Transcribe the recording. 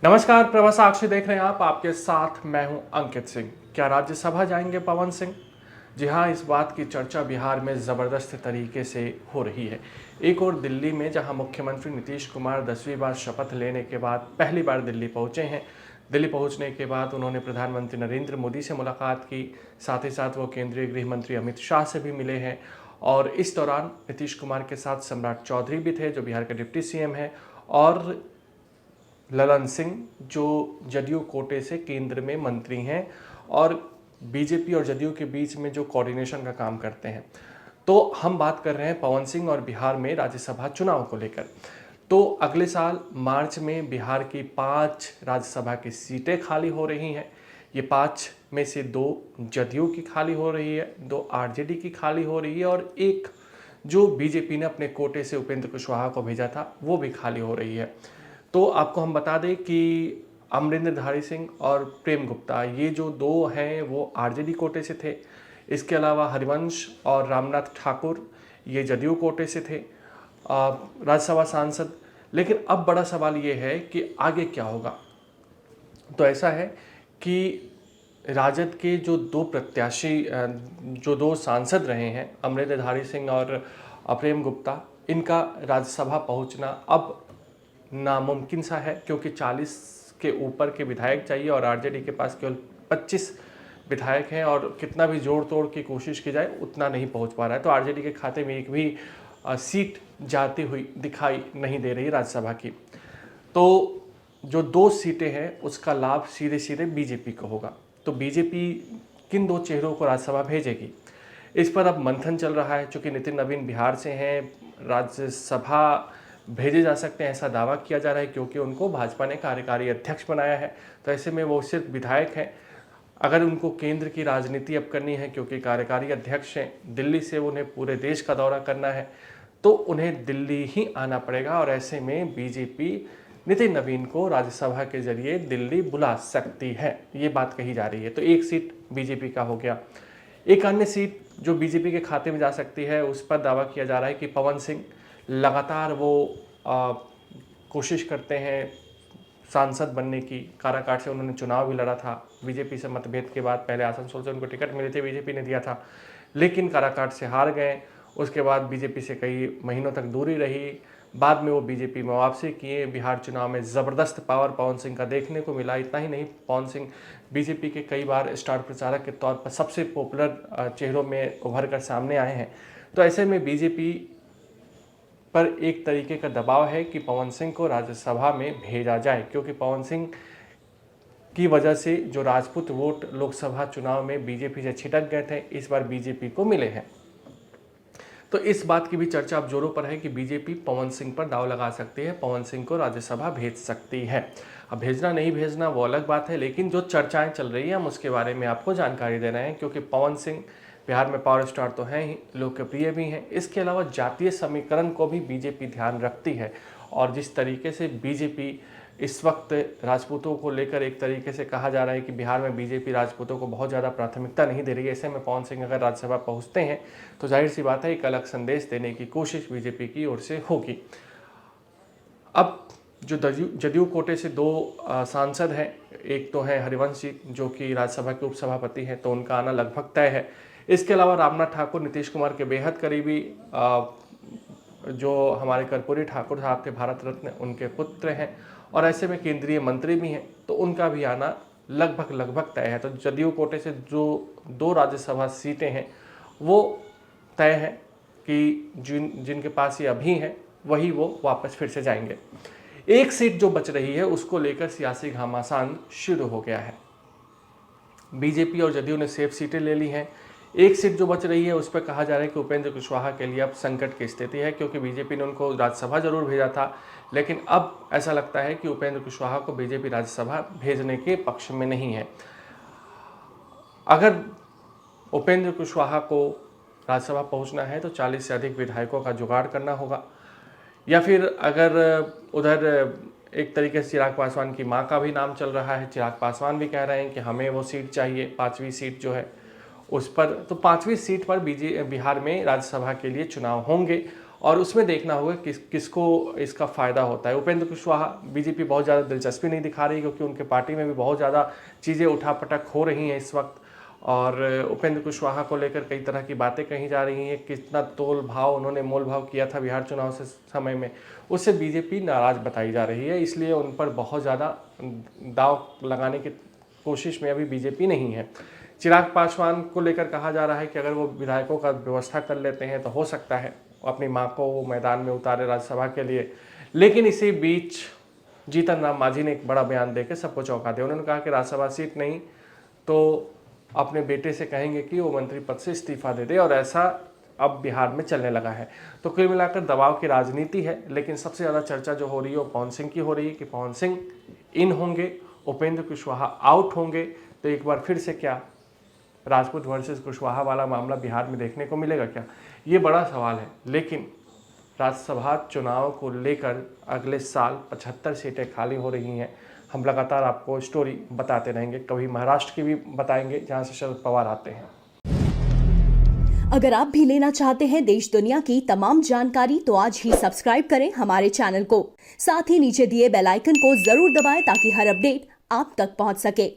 नमस्कार, प्रभा साक्षी देख रहे हैं आप। आपके साथ मैं हूं अंकित सिंह। क्या राज्यसभा जाएंगे पवन सिंह? जी हां, इस बात की चर्चा बिहार में ज़बरदस्त तरीके से हो रही है। एक और दिल्ली में, जहां मुख्यमंत्री नीतीश कुमार 10वीं बार शपथ लेने के बाद पहली बार दिल्ली पहुंचे हैं। दिल्ली पहुंचने के बाद उन्होंने प्रधानमंत्री नरेंद्र मोदी से मुलाकात की, साथ ही साथ वो केंद्रीय गृह मंत्री अमित शाह से भी मिले हैं। और इस दौरान नीतीश कुमार के साथ सम्राट चौधरी भी थे, जो बिहार के डिप्टी सीएम हैं, और ललन सिंह, जो जदयू कोटे से केंद्र में मंत्री हैं और बीजेपी और जदयू के बीच में जो कोऑर्डिनेशन का काम करते हैं। तो हम बात कर रहे हैं पवन सिंह और बिहार में राज्यसभा चुनाव को लेकर। तो अगले साल मार्च में बिहार की 5 राज्यसभा की सीटें खाली हो रही हैं। ये 5 में से 2 जदयू की खाली हो रही है, 2 आरजेडी की खाली हो रही है, और एक जो बीजेपी ने अपने कोटे से उपेंद्र कुशवाहा को भेजा था वो भी खाली हो रही है। तो आपको हम बता दें कि अमरिंदर सिंह और प्रेम गुप्ता, ये जो 2 हैं वो आरजेडी कोटे से थे। इसके अलावा हरिवंश और रामनाथ ठाकुर, ये जदयू कोटे से थे, राज्यसभा सांसद। लेकिन अब बड़ा सवाल ये है कि आगे क्या होगा। तो ऐसा है कि राजद के जो 2 प्रत्याशी, जो 2 सांसद रहे हैं, अमरिंदर सिंह और प्रेम गुप्ता, इनका राज्यसभा पहुंचना अब नामुमकिन सा है, क्योंकि 40 के ऊपर के विधायक चाहिए और आरजेडी के पास केवल 25 विधायक हैं, और कितना भी जोड़ तोड़ की कोशिश की जाए उतना नहीं पहुंच पा रहा है। तो आरजेडी के खाते में एक भी सीट जाती हुई दिखाई नहीं दे रही राज्यसभा की। तो जो 2 सीटें हैं उसका लाभ सीधे सीधे बीजेपी को होगा। तो बीजेपी किन 2 चेहरों को राज्यसभा भेजेगी, इस पर अब मंथन चल रहा है। चूँकि नितिन नवीन बिहार से हैं, राज्यसभा भेजे जा सकते हैं ऐसा दावा किया जा रहा है, क्योंकि उनको भाजपा ने कार्यकारी अध्यक्ष बनाया है। तो ऐसे में वो सिर्फ विधायक हैं। अगर उनको केंद्र की राजनीति अब करनी है, क्योंकि कार्यकारी अध्यक्ष हैं, दिल्ली से उन्हें पूरे देश का दौरा करना है, तो उन्हें दिल्ली ही आना पड़ेगा। और ऐसे में बीजेपी नितिन नवीन को राज्यसभा के जरिए दिल्ली बुला सकती है, ये बात कही जा रही है। तो एक सीट बीजेपी का हो गया। एक अन्य सीट जो बीजेपी के खाते में जा सकती है, उस पर दावा किया जा रहा है कि पवन सिंह लगातार वो कोशिश करते हैं सांसद बनने की। काराकाट से उन्होंने चुनाव भी लड़ा था बीजेपी से मतभेद के बाद। पहले आसनसोल से उनको टिकट मिले थे, बीजेपी ने दिया था, लेकिन काराकाट से हार गए। उसके बाद बीजेपी से कई महीनों तक दूरी रही। बाद में वो बीजेपी में वापसी किए। बिहार चुनाव में ज़बरदस्त पावर पवन सिंह का देखने को मिला। इतना ही नहीं, पवन सिंह बीजेपी के कई बार स्टार प्रचारक के तौर पर सबसे पॉपुलर चेहरों में उभर कर सामने आए हैं। तो ऐसे में बीजेपी पर एक तरीके का दबाव है कि पवन सिंह को राज्यसभा में भेजा जाए, क्योंकि पवन सिंह की वजह से जो राजपूत वोट लोकसभा चुनाव में बीजेपी से छिटक गए थे, इस बार बीजेपी को मिले हैं। तो इस बात की भी चर्चा अब जोरों पर है कि बीजेपी पवन सिंह पर दांव लगा सकती है, पवन सिंह को राज्यसभा भेज सकती है। अब भेजना नहीं भेजना वो अलग बात है, लेकिन जो चर्चाएं चल रही हैं हम उसके बारे में आपको जानकारी दे रहे हैं, क्योंकि पवन सिंह बिहार में पावर स्टार तो हैं ही, लोकप्रिय भी हैं। इसके अलावा जातीय समीकरण को भी बीजेपी ध्यान रखती है, और जिस तरीके से बीजेपी इस वक्त राजपूतों को लेकर, एक तरीके से कहा जा रहा है कि बिहार में बीजेपी राजपूतों को बहुत ज़्यादा प्राथमिकता नहीं दे रही है। ऐसे में पवन सिंह अगर राज्यसभा पहुंचते हैं तो जाहिर सी बात है एक अलग संदेश देने की कोशिश बीजेपी की ओर से होगी। अब जो जदयू कोटे से 2 सांसद हैं, एक तो है हरिवंश जी, जो कि राज्यसभा के उपसभापति हैं, तो उनका आना लगभग तय है। इसके अलावा रामनाथ ठाकुर नीतीश कुमार के बेहद करीबी, जो हमारे कर्पूरी ठाकुर साहब थे भारत रत्न, उनके पुत्र हैं, और ऐसे में केंद्रीय मंत्री भी हैं, तो उनका भी आना लगभग तय है। तो जदयू कोटे से जो 2 राज्यसभा सीटें हैं वो तय है कि जिनके पास ये अभी हैं वही वो वापस फिर से जाएंगे। एक सीट जो बच रही है उसको लेकर सियासी घमासान शुरू हो गया है। बीजेपी और जदयू ने सेफ सीटें ले ली हैं। एक सीट जो बच रही है उस पर कहा जा रहा है कि उपेंद्र कुशवाहा के लिए अब संकट की स्थिति है, क्योंकि बीजेपी ने उनको राज्यसभा जरूर भेजा था, लेकिन अब ऐसा लगता है कि उपेंद्र कुशवाहा को बीजेपी राज्यसभा भेजने के पक्ष में नहीं है। अगर उपेंद्र कुशवाहा को राज्यसभा पहुंचना है तो 40 से अधिक विधायकों का जुगाड़ करना होगा, या फिर अगर उधर एक तरीके से चिराग पासवान की मां का भी नाम चल रहा है, चिराग पासवान भी कह रहे हैं कि हमें वो सीट चाहिए, 5वीं सीट जो है उस पर। तो 5वीं सीट पर बिहार में राज्यसभा के लिए चुनाव होंगे, और उसमें देखना होगा किसको इसका फ़ायदा होता है। उपेंद्र कुशवाहा बीजेपी बहुत ज़्यादा दिलचस्पी नहीं दिखा रही, क्योंकि उनके पार्टी में भी बहुत ज़्यादा चीज़ें उठापटक हो रही हैं इस वक्त, और उपेंद्र कुशवाहा को लेकर कई तरह की बातें कही जा रही हैं। कितना तोल भाव उन्होंने मोल भाव किया था बिहार चुनाव से समय में, उससे बीजेपी नाराज़ बताई जा रही है, इसलिए उन पर बहुत ज़्यादा दाव लगाने की कोशिश में अभी बीजेपी नहीं है। चिराग पासवान को लेकर कहा जा रहा है कि अगर वो विधायकों का व्यवस्था कर लेते हैं तो हो सकता है अपनी मां को वो मैदान में उतारे राज्यसभा के लिए। लेकिन इसी बीच जीतन राम मांझी ने एक बड़ा बयान देकर सबको चौंका दिया। उन्होंने कहा कि राज्यसभा सीट नहीं तो अपने बेटे से कहेंगे कि वो मंत्री पद से इस्तीफा दे दे, और ऐसा अब बिहार में चलने लगा है। तो कुल मिलाकर दबाव की राजनीति है, लेकिन सबसे ज़्यादा चर्चा जो हो रही है वो पवन सिंह की हो रही है कि पवन सिंह इन होंगे, उपेंद्र कुशवाहा आउट होंगे। तो एक बार फिर से क्या राजपूत वर्सेस कुशवाहा वाला मामला बिहार में देखने को मिलेगा क्या, ये बड़ा सवाल है। लेकिन राज्यसभा चुनाव को लेकर अगले साल 75 सीटें खाली हो रही हैं। हम लगातार आपको स्टोरी बताते रहेंगे, कभी महाराष्ट्र की भी बताएंगे जहां से शरद पवार आते हैं। अगर आप भी लेना चाहते हैं देश दुनिया की तमाम जानकारी तो आज ही सब्सक्राइब करें हमारे चैनल को। साथ ही नीचे दिए बेल आइकन को जरूर दबाएं ताकि हर अपडेट आप तक पहुंच सके।